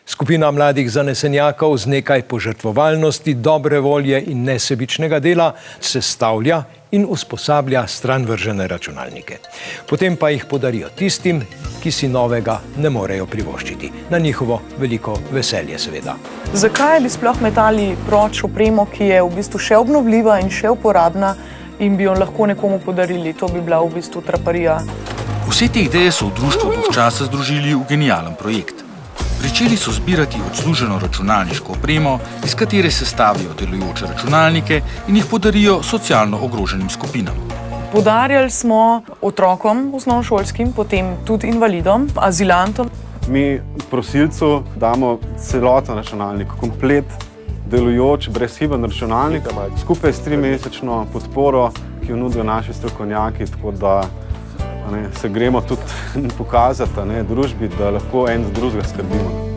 Skupina mladih zanesenjakov z nekaj požrtvovalnosti, dobre volje in nesebičnega dela sestavlja in usposablja stranvržene računalnike. Potem pa jih podarijo tistim, ki si novega ne morejo privoščiti. Na njihovo veliko veselje seveda. Zakaj bi sploh metali proč opremo, ki je v bistvu še obnovljiva in še uporabna in bi jo lahko nekomu podarili? To bi bila v bistvu traparija. Vse te ideje so v društvu dolg časa združili v genijalen projekt. Pričeli so zbirati odsluženo računalniško opremo, iz katere sestavijo delujoče računalnike in jih podarijo socialno ogroženim skupinam. Podarjali smo otrokom osnovnošolskim, potem tudi invalidom, azilantom. Mi prosilcu damo celoten računalnik, komplet delujoč, brezhiben računalnik, skupaj s 3-mesečno podporo, ki jo nudijo naši strokovnjaki, tako da se gremo tudi pokazati družbi, da lahko en za drugega skrbimo.